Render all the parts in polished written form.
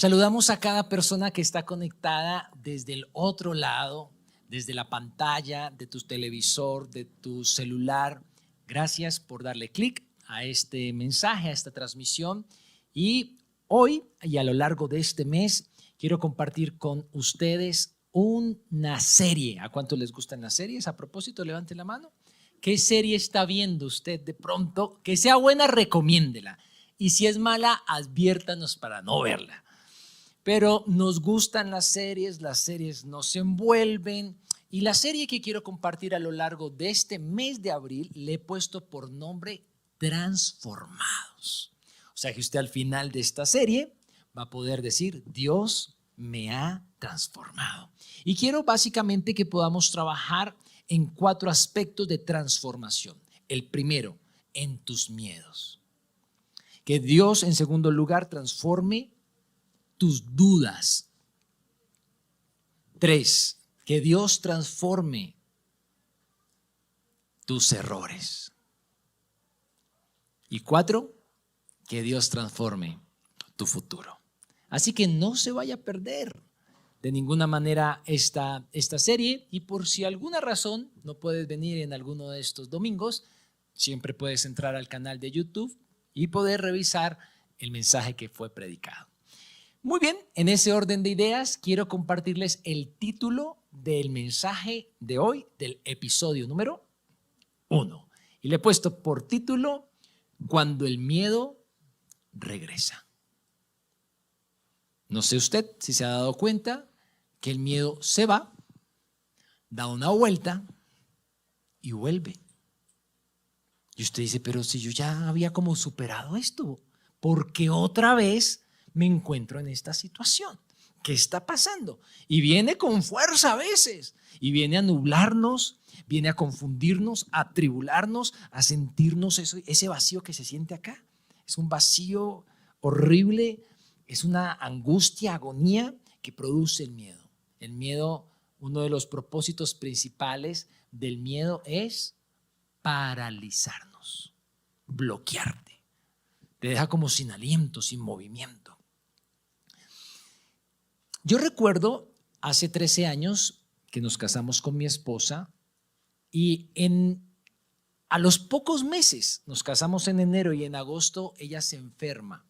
Saludamos a cada persona que está conectada desde el otro lado, desde la pantalla de tu televisor, de tu celular. Gracias por darle clic a este mensaje, a esta transmisión. Y hoy y a lo largo de este mes quiero compartir con ustedes una serie. ¿A cuántos les gustan las series? A propósito, levante la mano. ¿Qué serie está viendo usted de pronto? Que sea buena, recomiéndela. Y si es mala, adviértanos para no verla. Pero nos gustan las series nos envuelven. Y la serie que quiero compartir a lo largo de este mes de abril le he puesto por nombre Transformados. O sea que usted al final de esta serie va a poder decir, Dios me ha transformado. Y quiero básicamente que podamos trabajar en 4 aspectos de transformación. El primero, en tus miedos. Que Dios, en segundo lugar, transforme tus dudas. 3, que Dios transforme tus errores. Y 4, que Dios transforme tu futuro. Así que no se vaya a perder de ninguna manera esta serie, y por si alguna razón no puedes venir en alguno de estos domingos, siempre puedes entrar al canal de YouTube y poder revisar el mensaje que fue predicado. Muy bien, en ese orden de ideas quiero compartirles el título del mensaje de hoy, del episodio número 1. Y le he puesto por título, Cuando el miedo regresa. No sé usted si se ha dado cuenta que el miedo se va, da una vuelta y vuelve. Y usted dice, pero si yo ya había como superado esto, ¿por qué otra vez me encuentro en esta situación? ¿Qué está pasando? Y viene con fuerza a veces, y viene a nublarnos, viene a confundirnos, a atribularnos, a sentirnos ese vacío que se siente acá. Es un vacío horrible, es una angustia, agonía que produce el miedo. El miedo, uno de los propósitos principales del miedo es paralizarnos, bloquearte. Te deja como sin aliento, sin movimiento. Yo recuerdo hace 13 años que nos casamos con mi esposa y a los pocos meses, nos casamos en enero y en agosto ella se enferma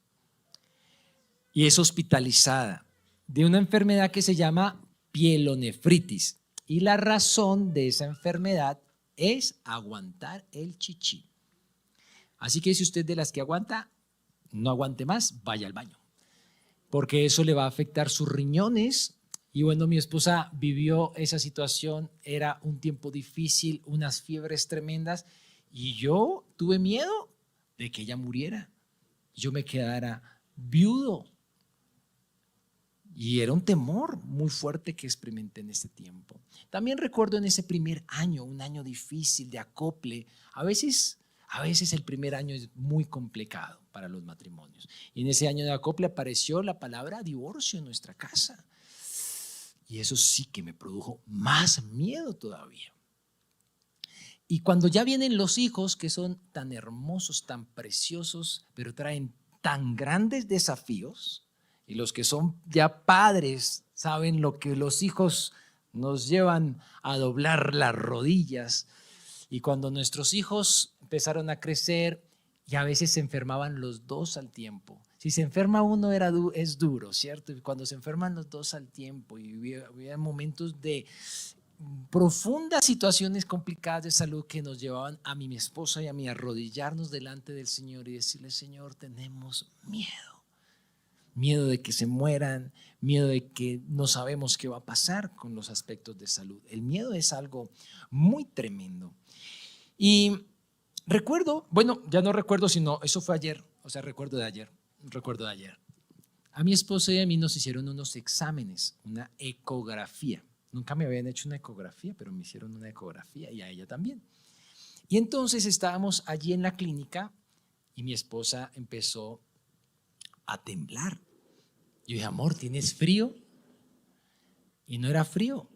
y es hospitalizada de una enfermedad que se llama pielonefritis, y la razón de esa enfermedad es aguantar el chichi. Así que si usted de las que aguanta, no aguante más, vaya al baño, porque eso le va a afectar sus riñones. Y bueno, mi esposa vivió esa situación, era un tiempo difícil, unas fiebres tremendas, y yo tuve miedo de que ella muriera, yo me quedara viudo. Y era un temor muy fuerte que experimenté en ese tiempo. También recuerdo en ese primer año, un año difícil de acople. A veces el primer año es muy complicado para los matrimonios. Y en ese año de acople apareció la palabra divorcio en nuestra casa. Y eso sí que me produjo más miedo todavía. Y cuando ya vienen los hijos, que son tan hermosos, tan preciosos, pero traen tan grandes desafíos, y los que son ya padres saben lo que los hijos nos llevan a doblar las rodillas. Y cuando nuestros hijos empezaron a crecer, y a veces se enfermaban los dos al tiempo. Si se enferma uno es duro, ¿cierto? Y cuando se enferman los dos al tiempo, y había momentos de profundas situaciones complicadas de salud que nos llevaban a mi esposa y a mí a arrodillarnos delante del Señor y decirle, Señor, tenemos miedo. Miedo de que se mueran, miedo de que no sabemos qué va a pasar con los aspectos de salud. El miedo es algo muy tremendo. Y recuerdo, bueno, ya no recuerdo, sino eso fue ayer, o sea, recuerdo de ayer. A mi esposa y a mí nos hicieron unos exámenes, una ecografía. Nunca me habían hecho una ecografía, pero me hicieron una ecografía, y a ella también. Y entonces estábamos allí en la clínica y mi esposa empezó a temblar. Yo dije, amor, ¿tienes frío? Y no era frío,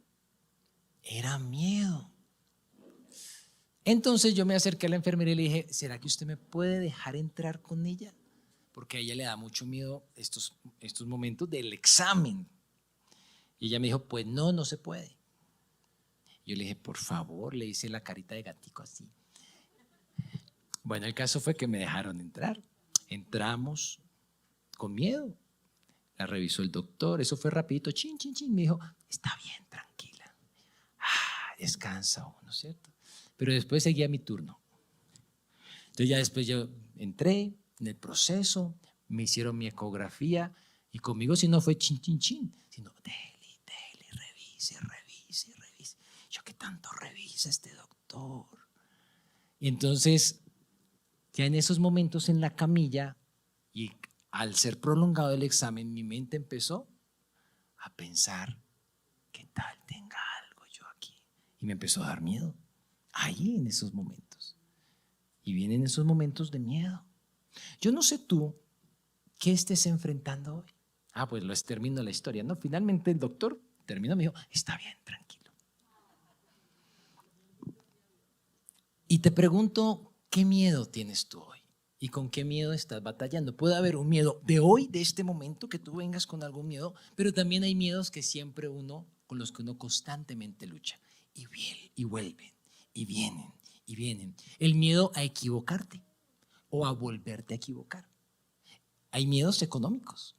era miedo. Entonces yo me acerqué a la enfermera y le dije, ¿será que usted me puede dejar entrar con ella? porque a ella le da mucho miedo estos momentos del examen. Y ella me dijo, pues no se puede. Yo le dije, por favor, le hice la carita de gatico así. Bueno, el caso fue que me dejaron entrar. Entramos con miedo. La revisó el doctor, eso fue rapidito, chin. Me dijo, está bien, tranquila. Descansa uno, ¿cierto? Pero después seguía mi turno. Entonces ya después yo entré en el proceso, me hicieron mi ecografía y conmigo si no fue chin, sino dele, revise. Yo, ¿qué tanto revisa este doctor? Y entonces, ya en esos momentos en la camilla y al ser prolongado el examen, mi mente empezó a pensar, ¿qué tal tenga algo yo aquí? Y me empezó a dar miedo, ahí en esos momentos. Y vienen esos momentos de miedo. Yo no sé tú, ¿qué estés enfrentando hoy? Pues termino la historia, ¿no? Finalmente el doctor terminó, me dijo, está bien, tranquilo. Y te pregunto, ¿qué miedo tienes tú hoy? ¿Y con qué miedo estás batallando? Puede haber un miedo de hoy, de este momento, que tú vengas con algún miedo, pero también hay miedos que siempre con los que uno constantemente lucha. Y vuelven, y vienen. El miedo a equivocarte o a volverte a equivocar. Hay miedos económicos,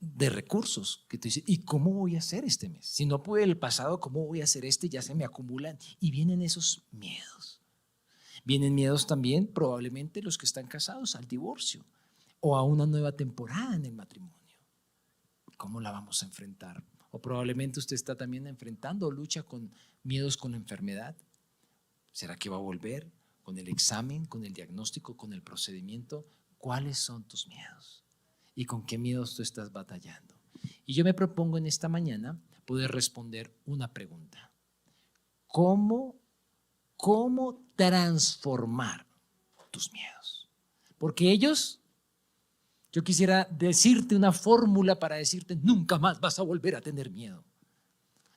de recursos, que tú dices, ¿y cómo voy a hacer este mes? Si no pude el pasado, ¿cómo voy a hacer este? Ya se me acumulan. Y vienen esos miedos. Vienen miedos también, probablemente, los que están casados al divorcio o a una nueva temporada en el matrimonio. ¿Cómo la vamos a enfrentar? O probablemente usted está también enfrentando o lucha con miedos con la enfermedad. ¿Será que va a volver con el examen, con el diagnóstico, con el procedimiento? ¿Cuáles son tus miedos? ¿Y con qué miedos tú estás batallando? Y yo me propongo en esta mañana poder responder una pregunta. ¿Cómo transformar tus miedos? Porque yo quisiera decirte una fórmula para decirte nunca más vas a volver a tener miedo.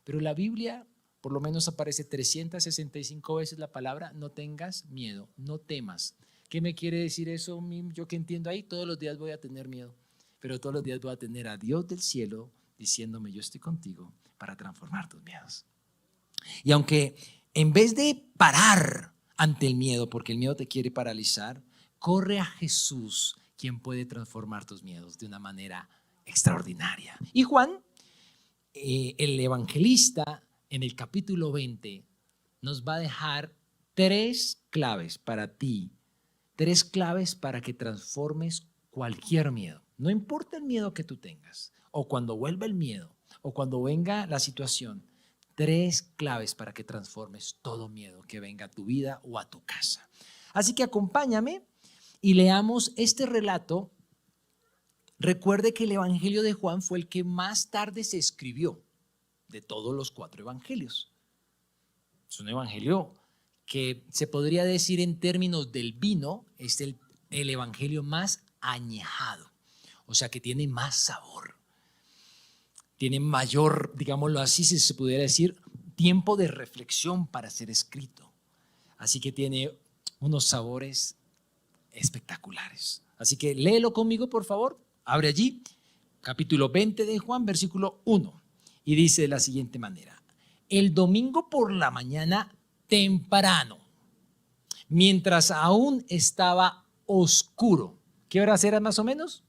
Pero la Biblia por lo menos aparece 365 veces la palabra no tengas miedo, no temas. ¿Qué me quiere decir eso? Yo que entiendo ahí, todos los días voy a tener miedo, pero todos los días voy a tener a Dios del cielo diciéndome yo estoy contigo para transformar tus miedos. Y aunque en vez de parar ante el miedo, porque el miedo te quiere paralizar, corre a Jesús, quien puede transformar tus miedos de una manera extraordinaria. Y Juan, el evangelista, en el capítulo 20, nos va a dejar 3 claves para ti, 3 claves para que transformes cualquier miedo. No importa el miedo que tú tengas, o cuando vuelva el miedo, o cuando venga la situación, 3 claves para que transformes todo miedo que venga a tu vida o a tu casa. Así que acompáñame y leamos este relato. Recuerde que el Evangelio de Juan fue el que más tarde se escribió de todos los 4 evangelios. Es un evangelio que se podría decir en términos del vino, es el evangelio más añejado, o sea que tiene más sabor, tiene mayor, digámoslo así, si se pudiera decir, tiempo de reflexión para ser escrito. Así que tiene unos sabores espectaculares. Así que léelo conmigo, por favor. Abre allí, capítulo 20 de Juan, versículo 1. Y dice de la siguiente manera: el domingo por la mañana temprano, mientras aún estaba oscuro. ¿Qué horas eran más o menos?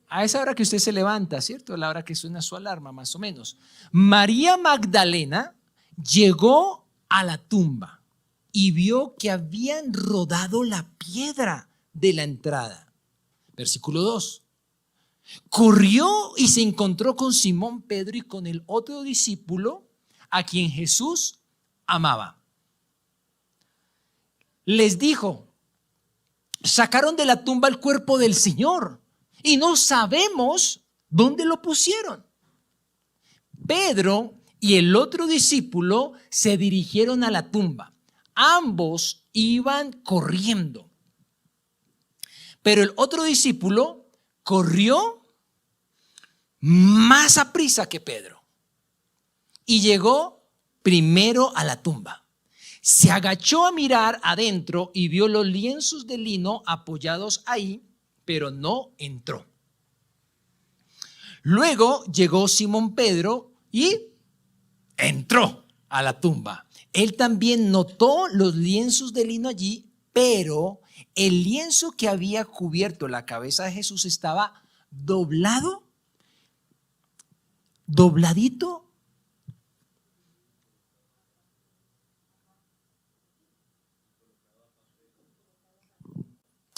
A esa hora que usted se levanta, ¿cierto? A la hora que suena su alarma, más o menos. María Magdalena llegó a la tumba y vio que habían rodado la piedra de la entrada. Versículo 2. Corrió y se encontró con Simón Pedro y con el otro discípulo a quien Jesús amaba. Les dijo: sacaron de la tumba el cuerpo del Señor y no sabemos dónde lo pusieron. Pedro y el otro discípulo se dirigieron a la tumba. Ambos iban corriendo, pero el otro discípulo corrió más a prisa que Pedro y llegó primero a la tumba. Se agachó a mirar adentro y vio los lienzos de lino apoyados ahí, pero no entró. Luego llegó Simón Pedro y entró a la tumba. Él también notó los lienzos de lino allí, pero el lienzo que había cubierto la cabeza de Jesús estaba dobladito.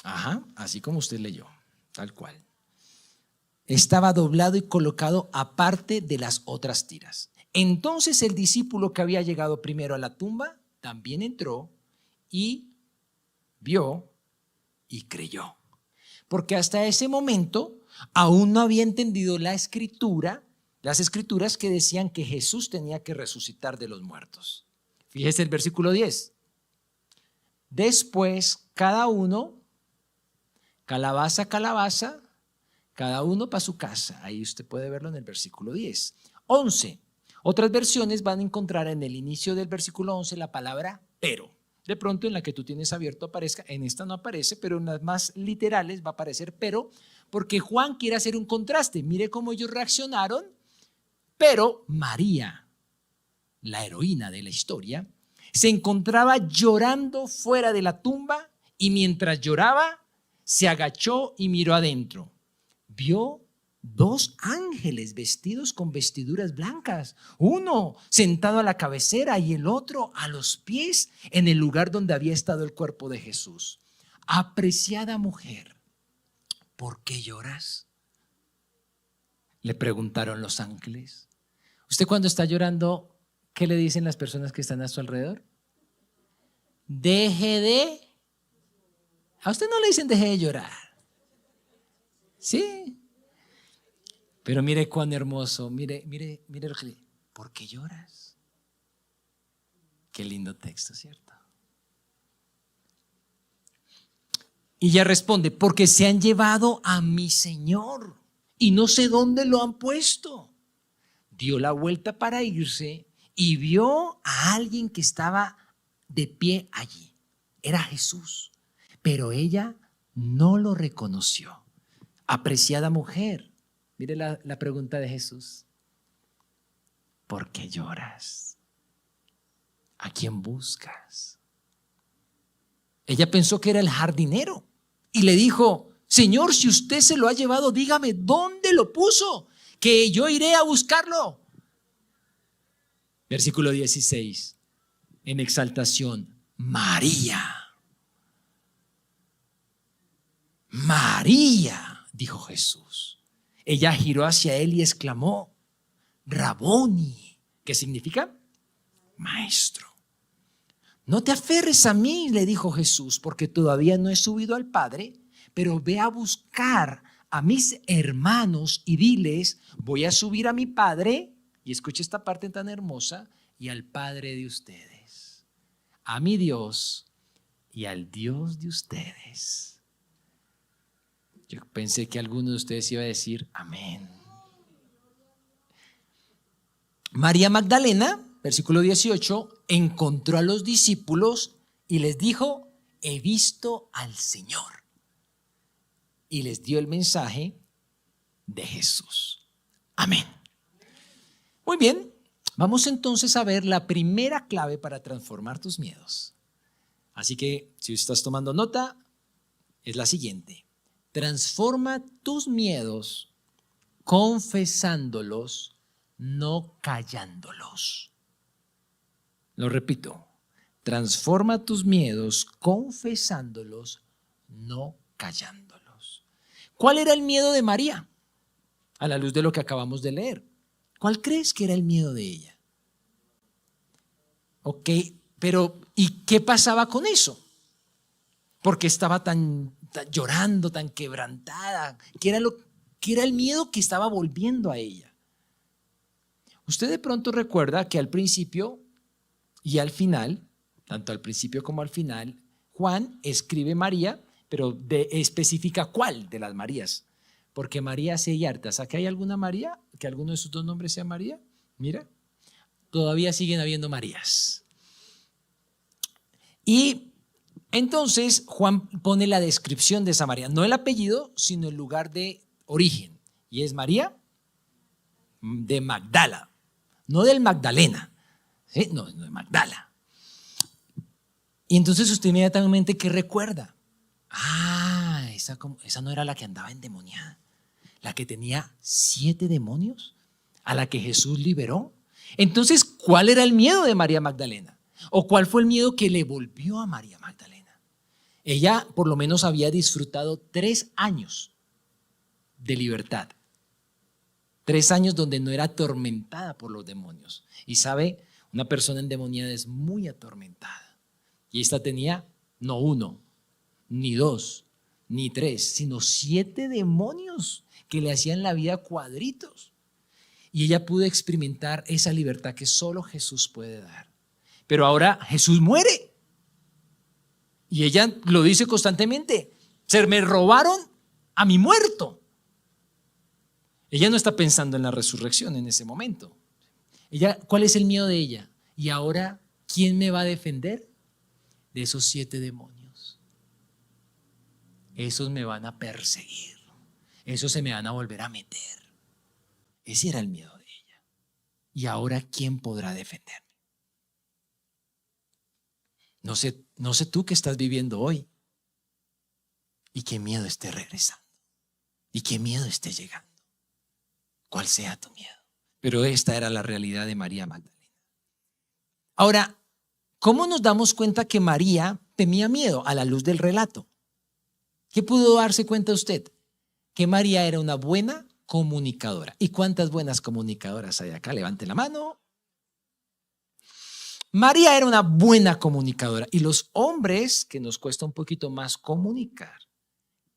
Ajá, así como usted leyó, tal cual. Estaba doblado y colocado aparte de las otras tiras. Entonces el discípulo que había llegado primero a la tumba también entró y vio y creyó. Porque hasta ese momento aún no había entendido las escrituras que decían que Jesús tenía que resucitar de los muertos. Fíjese el versículo 10. Después cada uno, calabaza, calabaza, cada uno para su casa. Ahí usted puede verlo en el versículo 10. 11. Otras versiones van a encontrar en el inicio del versículo 11 la palabra pero. De pronto en la que tú tienes abierto aparezca, en esta no aparece, pero en las más literales va a aparecer pero, porque Juan quiere hacer un contraste. Mire cómo ellos reaccionaron, pero María, la heroína de la historia, se encontraba llorando fuera de la tumba y mientras lloraba se agachó y miró adentro. Vio dos ángeles vestidos con vestiduras blancas, uno sentado a la cabecera y el otro a los pies en el lugar donde había estado el cuerpo de Jesús. Apreciada mujer, ¿por qué lloras?, le preguntaron los ángeles. Usted cuando está llorando, ¿qué le dicen las personas que están a su alrededor? Deje de. A usted no le dicen deje de llorar. Sí. Pero mire cuán hermoso, mire lo que le. ¿Por qué lloras? Qué lindo texto, ¿cierto? Y ella responde, porque se han llevado a mi Señor y no sé dónde lo han puesto. Dio la vuelta para irse y vio a alguien que estaba de pie allí. Era Jesús, pero ella no lo reconoció. Apreciada mujer, mire la pregunta de Jesús. ¿Por qué lloras? ¿A quién buscas? Ella pensó que era el jardinero y le dijo, Señor, si usted se lo ha llevado, dígame dónde lo puso, que yo iré a buscarlo. Versículo 16, en exaltación, María. María, dijo Jesús. Ella giró hacia él y exclamó, Raboni, ¿qué significa? Maestro. No te aferres a mí, le dijo Jesús, porque todavía no he subido al Padre, pero ve a buscar a mis hermanos y diles, voy a subir a mi Padre, y escuche esta parte tan hermosa, y al Padre de ustedes, a mi Dios y al Dios de ustedes. Yo pensé que alguno de ustedes iba a decir amén. María Magdalena, versículo 18, encontró a los discípulos y les dijo, he visto al Señor. Y les dio el mensaje de Jesús. Amén. Muy bien, vamos entonces a ver la primera clave para transformar tus miedos. Así que si estás tomando nota, es la siguiente. Transforma tus miedos confesándolos, no callándolos. Lo repito, transforma tus miedos confesándolos, no callándolos. ¿Cuál era el miedo de María? A la luz de lo que acabamos de leer. ¿Cuál crees que era el miedo de ella? Ok, pero ¿y qué pasaba con eso? Porque estaba tan llorando, tan quebrantada. ¿Qué era el miedo que estaba volviendo a ella? Usted de pronto recuerda que al principio y al final, tanto al principio como al final, Juan escribe María, pero especifica cuál de las Marías. Porque María sí hay hartas. ¿Aquí hay alguna María? ¿Que alguno de sus dos nombres sea María? Mira, todavía siguen habiendo Marías. Y entonces Juan pone la descripción de esa María, no el apellido, sino el lugar de origen. Y es María de Magdala, no del Magdalena, ¿sí? No de Magdala. Y entonces usted inmediatamente, ¿qué recuerda? Ah, esa no era la que andaba endemoniada, la que tenía 7 demonios, a la que Jesús liberó. Entonces, ¿cuál era el miedo de María Magdalena? ¿O cuál fue el miedo que le volvió a María Magdalena? Ella por lo menos había disfrutado 3 años de libertad. 3 años donde no era atormentada por los demonios. Y sabe, una persona endemoniada es muy atormentada. Y esta tenía no 1, ni 2, ni 3, sino 7 demonios que le hacían la vida cuadritos. Y ella pudo experimentar esa libertad que solo Jesús puede dar. Pero ahora Jesús muere. Y ella lo dice constantemente: se me robaron a mi muerto. Ella no está pensando en la resurrección en ese momento. ¿Cuál es el miedo de ella? Y ahora, ¿quién me va a defender de esos 7 demonios? Esos me van a perseguir. Esos se me van a volver a meter. Ese era el miedo de ella. Y ahora, ¿quién podrá defenderme? No sé tú qué estás viviendo hoy. Y qué miedo esté regresando. Y qué miedo esté llegando. Cuál sea tu miedo. Pero esta era la realidad de María Magdalena. Ahora, ¿cómo nos damos cuenta que María tenía miedo a la luz del relato? ¿Qué pudo darse cuenta usted? Que María era una buena comunicadora. ¿Y cuántas buenas comunicadoras hay acá? Levante la mano. María era una buena comunicadora. Y los hombres, que nos cuesta un poquito más comunicar,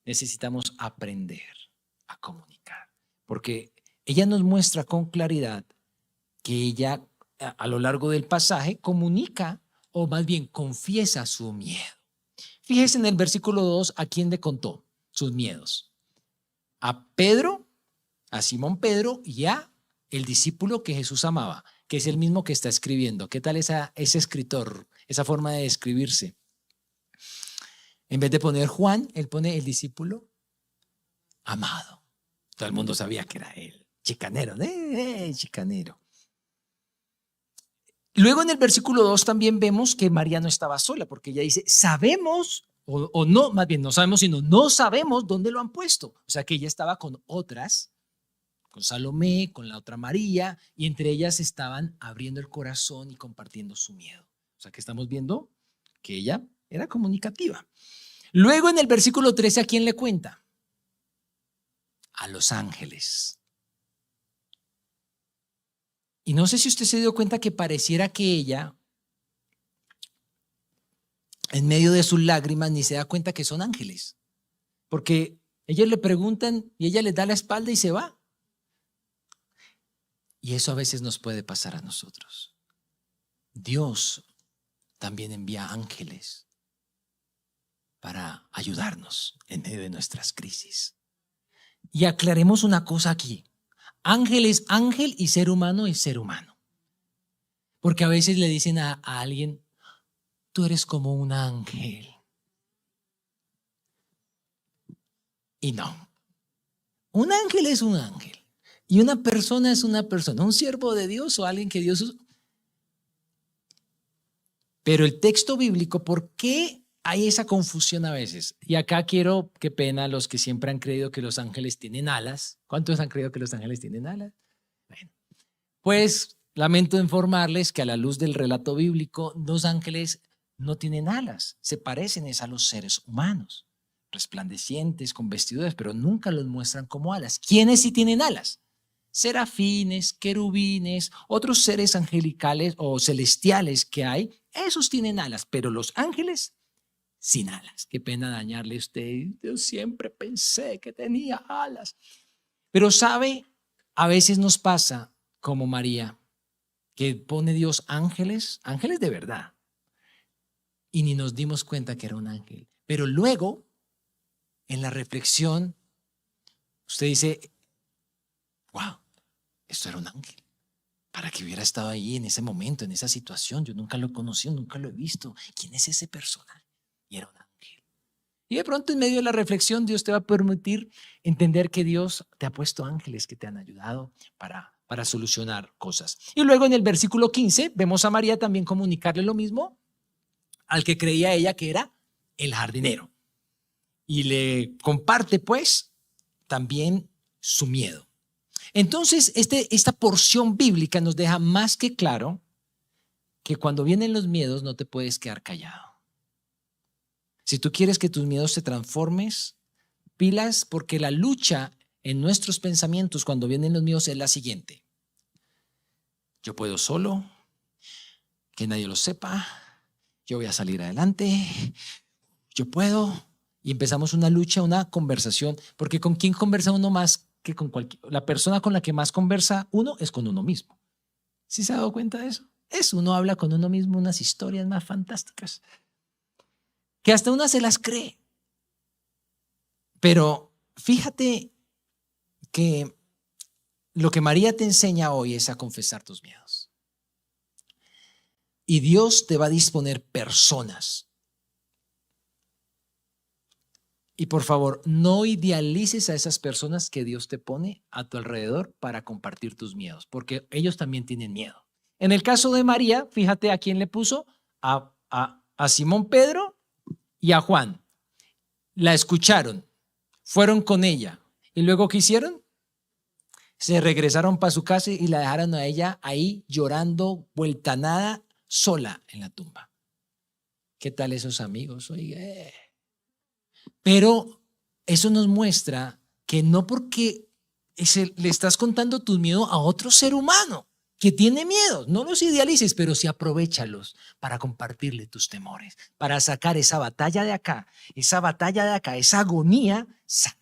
necesitamos aprender a comunicar. Porque ella nos muestra con claridad que ella, a lo largo del pasaje, comunica, o más bien confiesa su miedo. Fíjese en el versículo 2, ¿a quién le contó sus miedos? A Pedro, a Simón Pedro y a el discípulo que Jesús amaba, que es el mismo que está escribiendo. ¿Qué tal ese escritor, esa forma de escribirse? En vez de poner Juan, él pone el discípulo amado. Todo el mundo sabía que era él. Chicanero, chicanero. Luego en el versículo 2 también vemos que María no estaba sola, porque ella dice, sabemos, o no, más bien no sabemos, sino no sabemos dónde lo han puesto. O sea que ella estaba con otras, con Salomé, con la otra María, y entre ellas estaban abriendo el corazón y compartiendo su miedo. O sea que estamos viendo que ella era comunicativa. Luego en el versículo 13, ¿a quién le cuenta? A los ángeles. Y no sé si usted se dio cuenta que pareciera que ella, en medio de sus lágrimas, ni se da cuenta que son ángeles. Porque ellos le preguntan y ella les da la espalda y se va. Y eso a veces nos puede pasar a nosotros. Dios también envía ángeles para ayudarnos en medio de nuestras crisis. Y aclaremos una cosa aquí. Ángel es ángel y ser humano es ser humano. Porque a veces le dicen a alguien, tú eres como un ángel. Y no. Un ángel es un ángel. Y una persona es una persona. Un siervo de Dios o alguien que Dios... Pero el texto bíblico, ¿por qué hay esa confusión a veces? Y acá quiero, qué pena, los que siempre han creído que los ángeles tienen alas. ¿Cuántos han creído que los ángeles tienen alas? Bueno, pues lamento informarles que a la luz del relato bíblico, los ángeles no tienen alas. Se parecen a los seres humanos, resplandecientes, con vestiduras, pero nunca los muestran como alas. ¿Quiénes sí tienen alas? Serafines, querubines, otros seres angelicales o celestiales que hay, esos tienen alas, pero los ángeles sin alas. Qué pena dañarle a usted. Yo siempre pensé que tenía alas. Pero sabe, a veces nos pasa como María, que pone Dios ángeles, ángeles de verdad, y ni nos dimos cuenta que era un ángel. Pero luego, en la reflexión, usted dice, wow, esto era un ángel. para que hubiera estado ahí en ese momento, en esa situación. Yo nunca lo he conocido, nunca lo he visto. ¿Quién es ese personaje? Y era un ángel. Y de pronto en medio de la reflexión Dios te va a permitir entender que Dios te ha puesto ángeles que te han ayudado para solucionar cosas. Y luego en el versículo 15 vemos a María también comunicarle lo mismo al que creía ella que era el jardinero. Y le comparte pues también su miedo. Entonces esta porción bíblica nos deja más que claro que cuando vienen los miedos no te puedes quedar callado. Si tú quieres que tus miedos se transformes, pilas, porque la lucha en nuestros pensamientos cuando vienen los miedos es la siguiente. Yo puedo solo, que nadie lo sepa, yo voy a salir adelante, yo puedo. Y empezamos una lucha, una conversación, porque ¿con quién conversa uno más que con cualquier? La persona con la que más conversa uno es con uno mismo. ¿Sí se ha dado cuenta de eso? Uno habla con uno mismo unas historias más fantásticas, que hasta una se las cree. Pero fíjate que lo que María te enseña hoy es a confesar tus miedos. Y Dios te va a disponer personas. Y por favor, no idealices a esas personas que Dios te pone a tu alrededor para compartir tus miedos, porque ellos también tienen miedo. En el caso de María, fíjate a quién le puso, a Simón Pedro y a Juan. La escucharon, fueron con ella. ¿Y luego qué hicieron? Se regresaron para su casa y la dejaron a ella ahí llorando, vuelta nada, sola en la tumba. ¿Qué tal esos amigos? Oiga, Pero eso nos muestra que no porque le estás contando tu miedo a otro ser humano que tiene miedo, no los idealices, pero sí aprovéchalos para compartirle tus temores, para sacar esa batalla de acá, esa agonía, sácala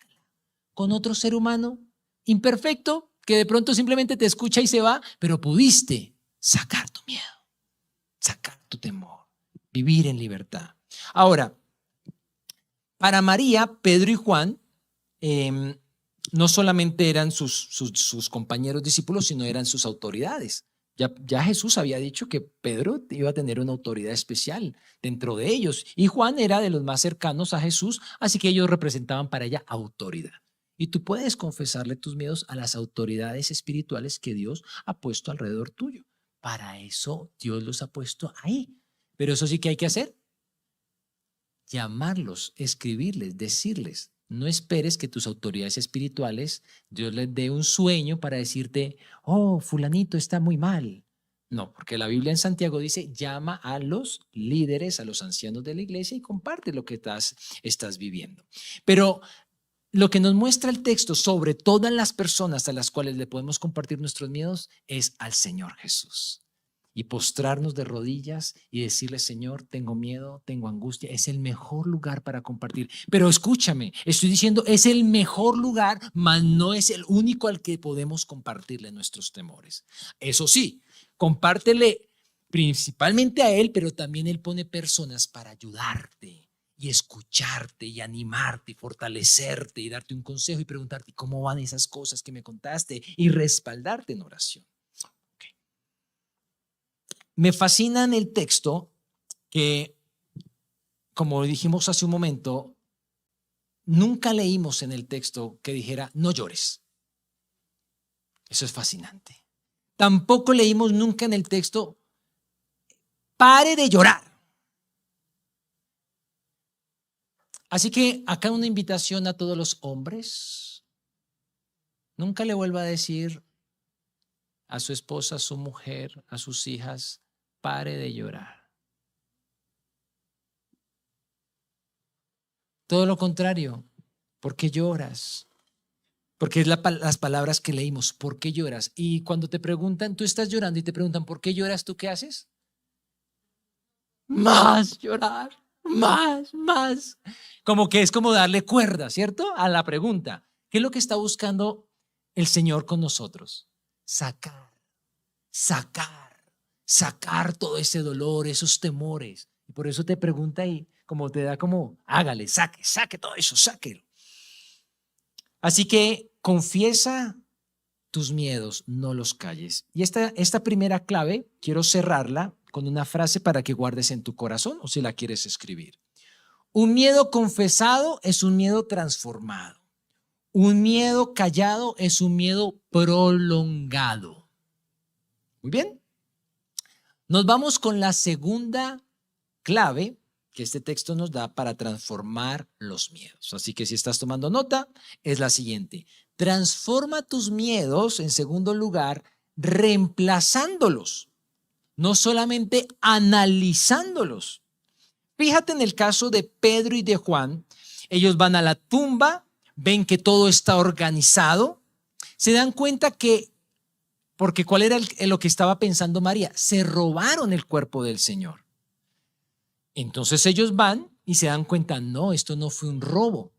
con otro ser humano imperfecto que de pronto simplemente te escucha y se va, pero pudiste sacar tu miedo, sacar tu temor, vivir en libertad. Ahora, para María, Pedro y Juan no solamente eran sus compañeros discípulos, sino eran sus autoridades. Ya Jesús había dicho que Pedro iba a tener una autoridad especial dentro de ellos y Juan era de los más cercanos a Jesús, así que ellos representaban para ella autoridad. Y tú puedes confesarle tus miedos a las autoridades espirituales que Dios ha puesto alrededor tuyo. Para eso Dios los ha puesto ahí. Pero eso sí que hay que hacer. Llamarlos, escribirles, decirles. No esperes que tus autoridades espirituales, Dios les dé un sueño para decirte, oh, fulanito está muy mal. No, porque la Biblia en Santiago dice, llama a los líderes, a los ancianos de la iglesia y comparte lo que estás viviendo. Pero lo que nos muestra el texto sobre todas las personas a las cuales le podemos compartir nuestros miedos es al Señor Jesús. Y postrarnos de rodillas y decirle, Señor, tengo miedo, tengo angustia. Es el mejor lugar para compartir. Pero escúchame, estoy diciendo, es el mejor lugar, mas no es el único al que podemos compartirle nuestros temores. Eso sí, compártele principalmente a Él, pero también Él pone personas para ayudarte y escucharte y animarte y fortalecerte y darte un consejo y preguntarte cómo van esas cosas que me contaste y respaldarte en oración. Me fascina en el texto que, como dijimos hace un momento, nunca leímos en el texto que dijera no llores. Eso es fascinante. Tampoco leímos nunca en el texto pare de llorar. Así que acá una invitación a todos los hombres. Nunca le vuelva a decir a su esposa, a su mujer, a sus hijas, pare de llorar. Todo lo contrario, ¿por qué lloras? Porque es las palabras que leímos, ¿por qué lloras? Y cuando te preguntan, tú estás llorando y te preguntan, ¿por qué lloras? ¿Tú qué haces? Más llorar, más. Como que es como darle cuerda, ¿cierto? A la pregunta. ¿Qué es lo que está buscando el Señor con nosotros? Sacar todo ese dolor, esos temores. Y por eso te pregunta y como te da como, hágale, saque todo eso, sáquelo. Así que confiesa tus miedos, no los calles. Y esta primera clave, quiero cerrarla con una frase para que guardes en tu corazón o si la quieres escribir. Un miedo confesado es un miedo transformado. Un miedo callado es un miedo prolongado. Muy bien. Nos vamos con la segunda clave que este texto nos da para transformar los miedos. Así que si estás tomando nota, es la siguiente. Transforma tus miedos, en segundo lugar, reemplazándolos, no solamente analizándolos. Fíjate en el caso de Pedro y de Juan. Ellos van a la tumba, ven que todo está organizado, se dan cuenta que, porque ¿cuál era lo que estaba pensando María? Se robaron el cuerpo del Señor. Entonces ellos van y se dan cuenta, no, esto no fue un robo.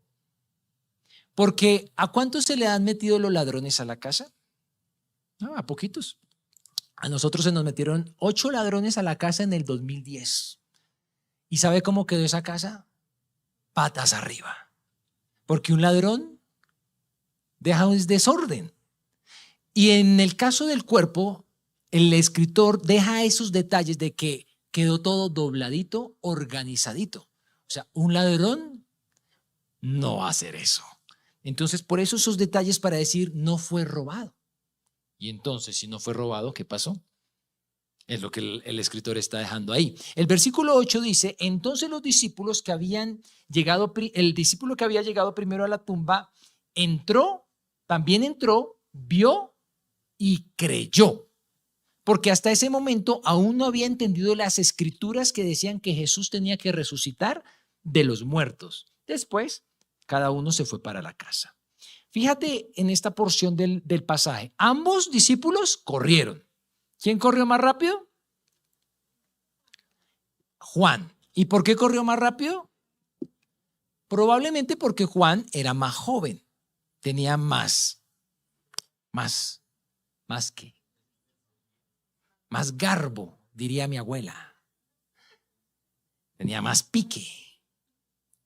Porque ¿a cuántos se le han metido los ladrones a la casa? No, a poquitos. A nosotros se nos metieron 8 ladrones a la casa en el 2010. ¿Y sabe cómo quedó esa casa? Patas arriba. Porque un ladrón deja un desorden. Y en el caso del cuerpo, el escritor deja esos detalles de que quedó todo dobladito, organizadito. O sea, un ladrón no va a hacer eso. Entonces, por eso esos detalles para decir no fue robado. Y entonces, si no fue robado, ¿qué pasó? Es lo que el escritor está dejando ahí. El versículo 8 dice, entonces los discípulos que habían llegado, el discípulo que había llegado primero a la tumba, también entró, vio y creyó. Porque hasta ese momento aún no había entendido las escrituras que decían que Jesús tenía que resucitar de los muertos. Después, cada uno se fue para la casa. Fíjate en esta porción del pasaje. Ambos discípulos corrieron. ¿Quién corrió más rápido? Juan. ¿Y por qué corrió más rápido? Probablemente porque Juan era más joven. Tenía más garbo, diría mi abuela. Tenía más pique.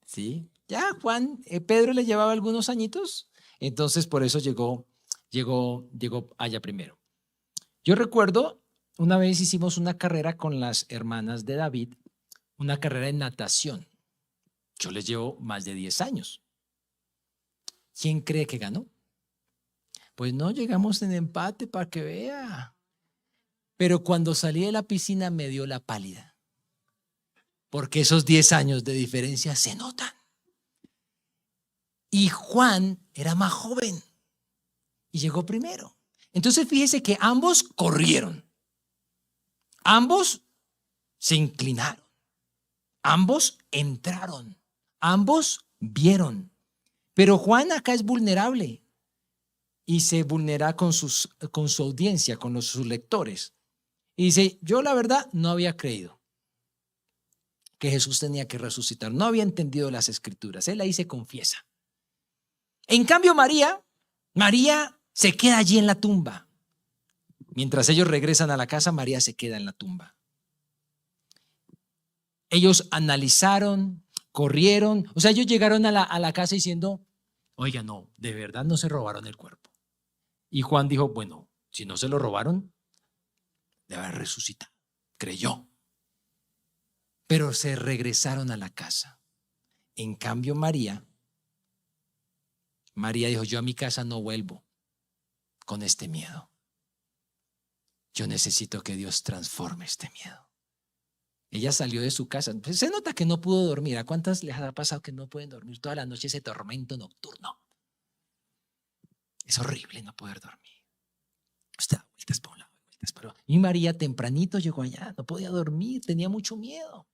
¿Sí? Ya Juan, Pedro le llevaba algunos añitos, entonces por eso llegó allá primero. Yo recuerdo, una vez hicimos una carrera con las hermanas de David, una carrera en natación. Yo les llevo más de 10 años. ¿Quién cree que ganó? Pues no, llegamos en empate para que vea. Pero cuando salí de la piscina me dio la pálida. Porque esos 10 años de diferencia se notan. Y Juan era más joven y llegó primero. Entonces fíjese que ambos corrieron. Ambos se inclinaron. Ambos entraron. Ambos vieron. Pero Juan acá es vulnerable y se vulnera con su audiencia, con sus lectores. Y dice, yo la verdad no había creído que Jesús tenía que resucitar. No había entendido las escrituras. Él ahí se confiesa. En cambio, María se queda allí en la tumba. Mientras ellos regresan a la casa, María se queda en la tumba. Ellos analizaron, corrieron. O sea, ellos llegaron a la casa diciendo, oiga, no, de verdad no se robaron el cuerpo. Y Juan dijo, bueno, si no se lo robaron, debe haber resucitado. Creyó. Pero se regresaron a la casa. En cambio, María dijo, yo a mi casa no vuelvo con este miedo. Yo necesito que Dios transforme este miedo. Ella salió de su casa. Se nota que no pudo dormir. ¿A cuántas les ha pasado que no pueden dormir toda la noche ese tormento nocturno? Es horrible no poder dormir. Usted da vueltas para un lado, vueltas para otro. Y María tempranito llegó allá, no podía dormir, tenía mucho miedo.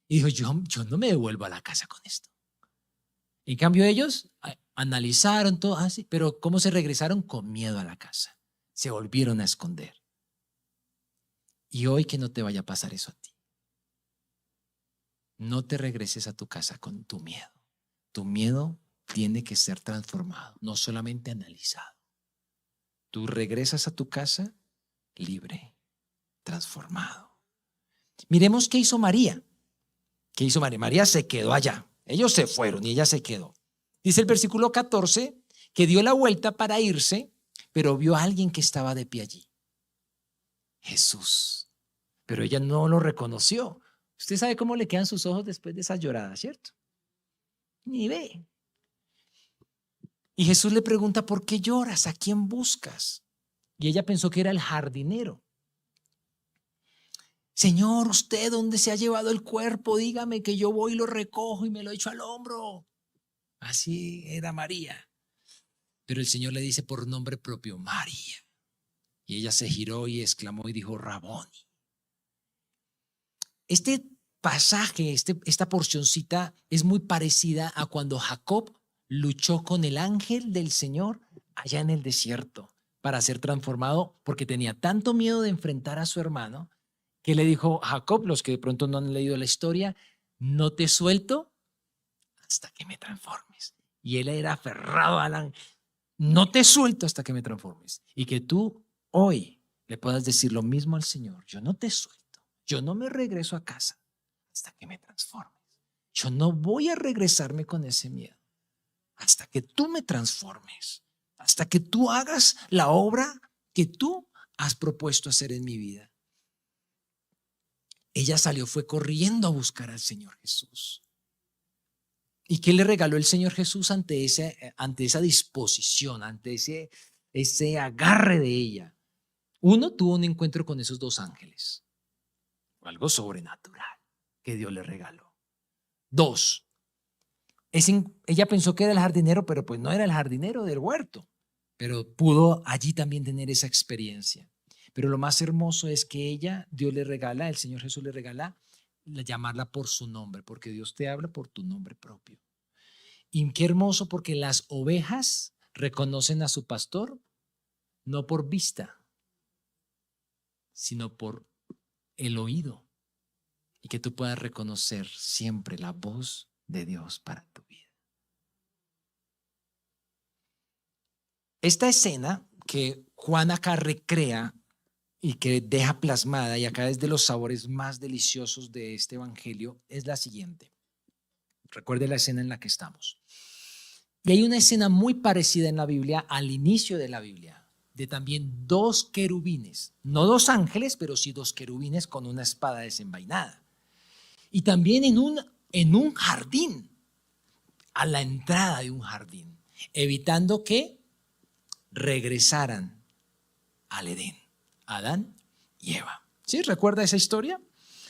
Y dijo, yo no me devuelvo a la casa con esto. En cambio ellos analizaron todo así, pero ¿cómo se regresaron? Con miedo a la casa. Se volvieron a esconder. Y hoy que no te vaya a pasar eso a ti. No te regreses a tu casa con tu miedo. Tu miedo tiene que ser transformado, no solamente analizado. Tú regresas a tu casa libre, transformado. Miremos qué hizo María. ¿Qué hizo María? María se quedó allá. Ellos se fueron y ella se quedó. Dice el versículo 14 que dio la vuelta para irse, pero vio a alguien que estaba de pie allí. Jesús. Pero ella no lo reconoció. Usted sabe cómo le quedan sus ojos después de esa llorada, ¿cierto? Ni ve. Y Jesús le pregunta, ¿por qué lloras? ¿A quién buscas? Y ella pensó que era el jardinero. Señor, ¿usted dónde se ha llevado el cuerpo? Dígame que yo voy y lo recojo y me lo echo al hombro. Así era María. Pero el Señor le dice por nombre propio, María. Y ella se giró y exclamó y dijo, Raboni. Este pasaje, esta porcioncita es muy parecida a cuando Jacob luchó con el ángel del Señor allá en el desierto para ser transformado, porque tenía tanto miedo de enfrentar a su hermano que le dijo Jacob, los que de pronto no han leído la historia, no te suelto hasta que me transformes. Y él era aferrado al ángel, no te suelto hasta que me transformes. Y que tú hoy le puedas decir lo mismo al Señor, yo no te suelto, yo no me regreso a casa hasta que me transformes. Yo no voy a regresarme con ese miedo hasta que tú me transformes, hasta que tú hagas la obra que tú has propuesto hacer en mi vida. Ella salió, fue corriendo a buscar al Señor Jesús. ¿Y qué le regaló el Señor Jesús ante esa disposición, ante ese agarre de ella? Uno, tuvo un encuentro con esos dos ángeles, algo sobrenatural que Dios le regaló. Dos, ella pensó que era el jardinero, pero pues no era el jardinero del huerto, pero pudo allí también tener esa experiencia. Pero lo más hermoso es que Dios le regala, el Señor Jesús le regala llamarla por su nombre, porque Dios te habla por tu nombre propio. Y qué hermoso, porque las ovejas reconocen a su pastor no por vista, sino por el oído, y que tú puedas reconocer siempre la voz de Dios para tu vida. Esta escena que Juan acá recrea y que deja plasmada, y acá es de los sabores más deliciosos de este evangelio, es la siguiente. Recuerde la escena en la que estamos. Y hay una escena muy parecida en la Biblia, al inicio de la Biblia, de también dos querubines, no dos ángeles, pero sí dos querubines con una espada desenvainada. Y también en un jardín, a la entrada de un jardín, evitando que regresaran al Edén, Adán y Eva. ¿Sí? ¿Recuerda esa historia?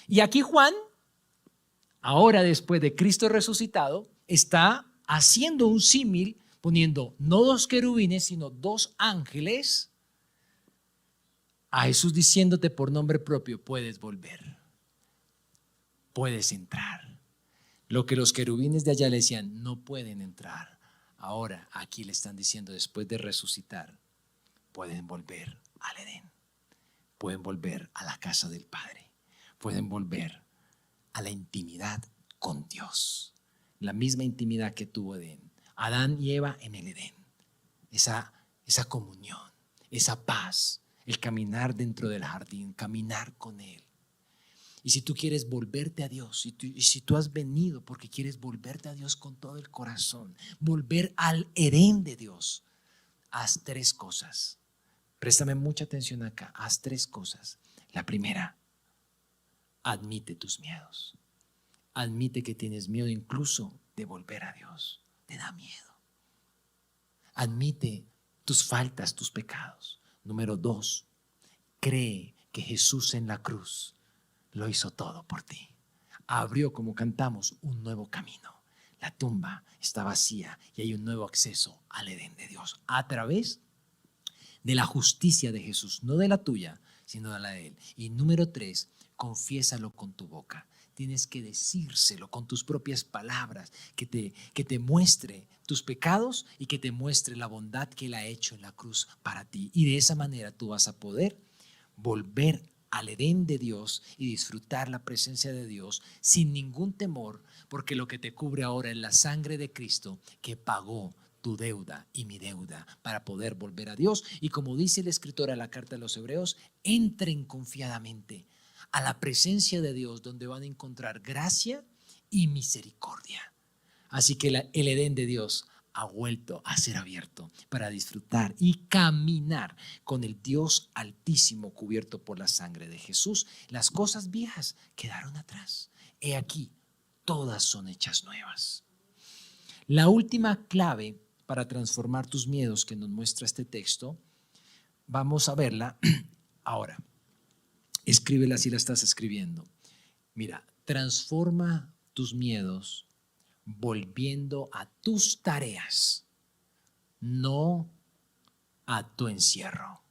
Y aquí Juan, ahora después de Cristo resucitado, está haciendo un símil, poniendo no dos querubines, sino dos ángeles, a Jesús diciéndote por nombre propio, puedes volver, puedes entrar. Lo que los querubines de allá le decían, no pueden entrar. Ahora aquí le están diciendo, después de resucitar, pueden volver al Edén, pueden volver a la casa del Padre, pueden volver a la intimidad con Dios, la misma intimidad que tuvo Adán y Eva en el Edén, esa comunión, esa paz, el caminar dentro del jardín, caminar con Él. Y si tú quieres volverte a Dios, y si tú has venido porque quieres volverte a Dios con todo el corazón, volver al Edén de Dios, haz tres cosas. Préstame mucha atención acá, haz tres cosas. La primera, admite tus miedos. Admite que tienes miedo incluso de volver a Dios. Te da miedo. Admite tus faltas, tus pecados. Número dos, cree que Jesús en la cruz lo hizo todo por ti. Abrió, como cantamos, un nuevo camino. La tumba está vacía y hay un nuevo acceso al Edén de Dios a través de la justicia de Jesús, no de la tuya, sino de la de Él. Y número tres, confiésalo con tu boca. Tienes que decírselo con tus propias palabras, que te muestre tus pecados y que te muestre la bondad que Él ha hecho en la cruz para ti. Y de esa manera tú vas a poder volver al Edén de Dios y disfrutar la presencia de Dios sin ningún temor, porque lo que te cubre ahora es la sangre de Cristo que pagó tu deuda y mi deuda para poder volver a Dios. Y como dice el escritor a la carta de los Hebreos, entren confiadamente a la presencia de Dios, donde van a encontrar gracia y misericordia. Así que el Edén de Dios ha vuelto a ser abierto para disfrutar y caminar con el Dios Altísimo cubierto por la sangre de Jesús. Las cosas viejas quedaron atrás. He aquí, todas son hechas nuevas. La última clave para transformar tus miedos que nos muestra este texto, vamos a verla ahora. Escríbela si la estás escribiendo. Mira, transforma tus miedos volviendo a tus tareas, no a tu encierro.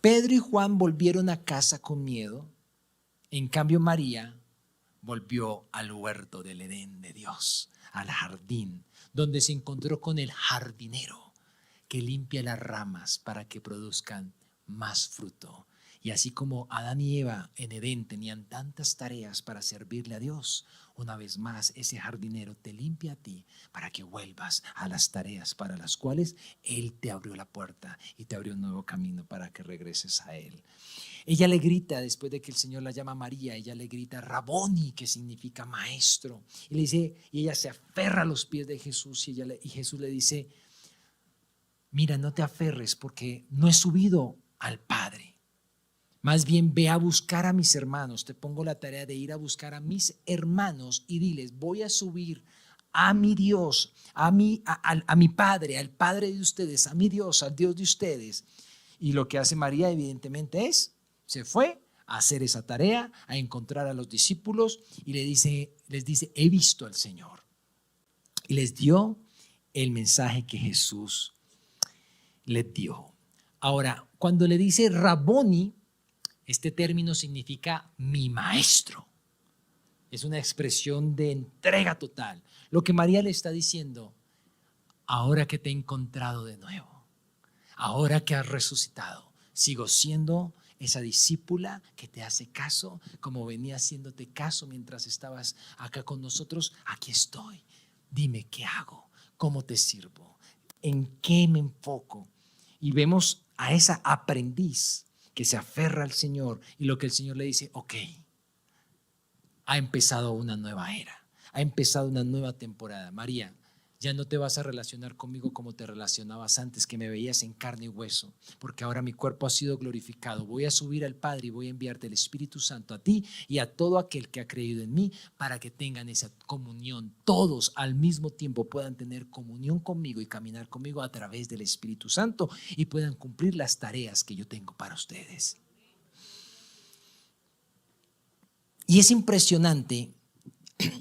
Pedro y Juan volvieron a casa con miedo, en cambio María volvió al huerto del Edén de Dios, al jardín, donde se encontró con el jardinero que limpia las ramas para que produzcan más fruto. Y así como Adán y Eva en Edén tenían tantas tareas para servirle a Dios, una vez más ese jardinero te limpia a ti para que vuelvas a las tareas para las cuales Él te abrió la puerta y te abrió un nuevo camino para que regreses a Él. Ella le grita, después de que el Señor la llama María, ella le grita Raboni, que significa maestro. Y le dice, y ella se aferra a los pies de Jesús y Jesús le dice, mira, no te aferres porque no he subido al Padre. Más bien ve a buscar a mis hermanos. Te pongo la tarea de ir a buscar a mis hermanos y diles, voy a subir a mi Dios, a mi Padre, al Padre de ustedes, a mi Dios, al Dios de ustedes. Y lo que hace María evidentemente se fue a hacer esa tarea, a encontrar a los discípulos y les dice, he visto al Señor. Y les dio el mensaje que Jesús les dio. Ahora, cuando le dice Raboni, este término significa mi maestro. Es una expresión de entrega total. Lo que María le está diciendo, ahora que te he encontrado de nuevo, ahora que has resucitado, sigo siendo esa discípula que te hace caso, como venía haciéndote caso mientras estabas acá con nosotros. Aquí estoy. Dime qué hago, cómo te sirvo, en qué me enfoco. Y vemos a esa aprendiz que se aferra al Señor y lo que el Señor le dice, ok, ha empezado una nueva era, ha empezado una nueva temporada. María, ya no te vas a relacionar conmigo como te relacionabas antes, que me veías en carne y hueso, porque ahora mi cuerpo ha sido glorificado. Voy a subir al Padre y voy a enviarte el Espíritu Santo a ti y a todo aquel que ha creído en mí para que tengan esa comunión. Todos al mismo tiempo puedan tener comunión conmigo y caminar conmigo a través del Espíritu Santo y puedan cumplir las tareas que yo tengo para ustedes. Y es impresionante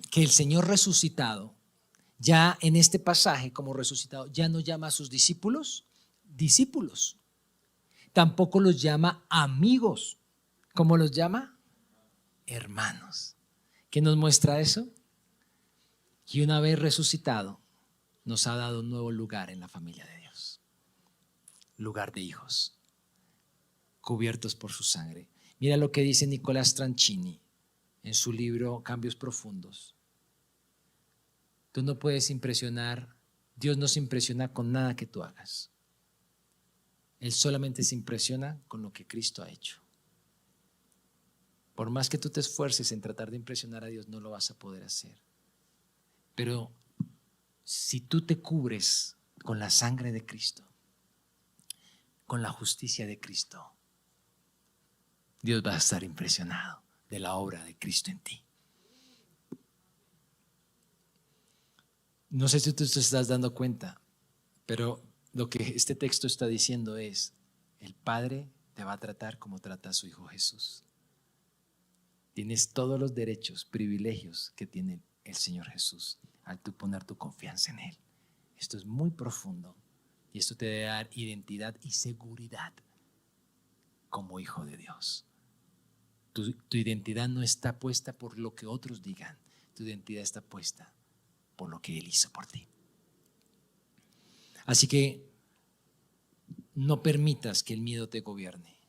que el Señor resucitado, ya en este pasaje como resucitado, ya no llama a sus discípulos discípulos, tampoco los llama amigos, ¿cómo los llama? Hermanos. ¿Qué nos muestra eso? Que una vez resucitado nos ha dado un nuevo lugar en la familia de Dios, lugar de hijos, cubiertos por su sangre. Mira lo que dice Nicolás Tranchini en su libro Cambios Profundos. Tú no puedes impresionar, Dios no se impresiona con nada que tú hagas. Él solamente se impresiona con lo que Cristo ha hecho. Por más que tú te esfuerces en tratar de impresionar a Dios, no lo vas a poder hacer. Pero si tú te cubres con la sangre de Cristo, con la justicia de Cristo, Dios va a estar impresionado de la obra de Cristo en ti. No sé si tú te estás dando cuenta, pero lo que este texto está diciendo es, el Padre te va a tratar como trata a su Hijo Jesús. Tienes todos los derechos, privilegios que tiene el Señor Jesús al tú poner tu confianza en Él. Esto es muy profundo y esto te debe dar identidad y seguridad como hijo de Dios. Tu identidad no está puesta por lo que otros digan, tu identidad está puesta por lo que Él hizo por ti. Así que no permitas que el miedo te gobierne.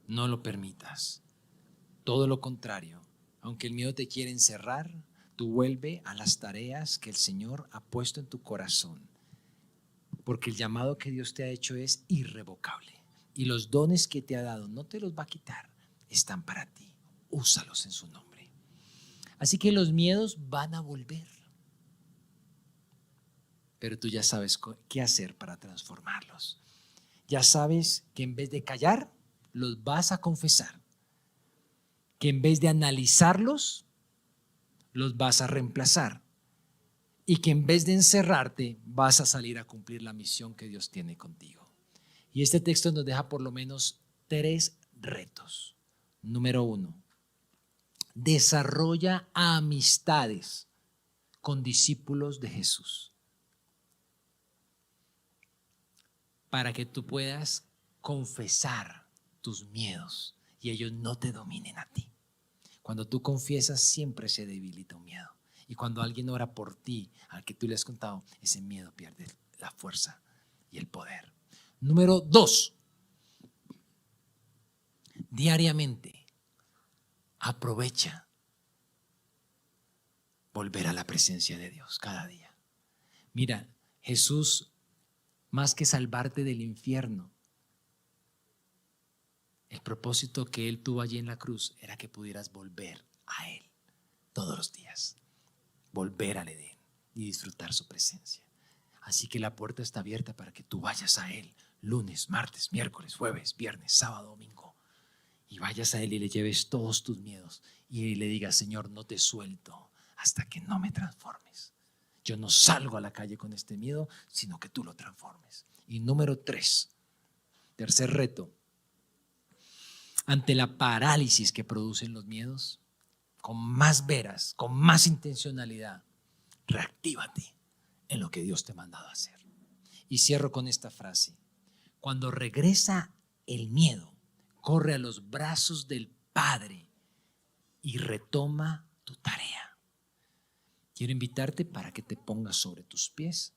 No lo permitas. Todo lo contrario, aunque el miedo te quiere encerrar, tú vuelve a las tareas que el Señor ha puesto en tu corazón, porque el llamado que Dios te ha hecho es irrevocable y los dones que te ha dado no te los va a quitar, están para ti. Úsalos en su nombre. Así que los miedos van a volver. Pero tú ya sabes qué hacer para transformarlos. Ya sabes que en vez de callar, los vas a confesar. Que en vez de analizarlos, los vas a reemplazar. Y que en vez de encerrarte, vas a salir a cumplir la misión que Dios tiene contigo. Y este texto nos deja por lo menos 3 retos. Número 1, desarrolla amistades con discípulos de Jesús para que tú puedas confesar tus miedos y ellos no te dominen a ti. Cuando tú confiesas, siempre se debilita un miedo. Y cuando alguien ora por ti, al que tú le has contado, ese miedo pierde la fuerza y el poder. Número 2, diariamente aprovecha volver a la presencia de Dios cada día. Mira, Jesús, más que salvarte del infierno, el propósito que Él tuvo allí en la cruz era que pudieras volver a Él todos los días, volver al Edén y disfrutar su presencia. Así que la puerta está abierta para que tú vayas a Él lunes, martes, miércoles, jueves, viernes, sábado, domingo, y vayas a Él y le lleves todos tus miedos y le digas: Señor, no te suelto hasta que no me transformes. Yo no salgo a la calle con este miedo, sino que tú lo transformes. Y número 3, tercer reto, ante la parálisis que producen los miedos, con más veras, con más intencionalidad, reactívate en lo que Dios te ha mandado a hacer. Y cierro con esta frase: cuando regresa el miedo, corre a los brazos del Padre y retoma tu tarea. Quiero invitarte para que te pongas sobre tus pies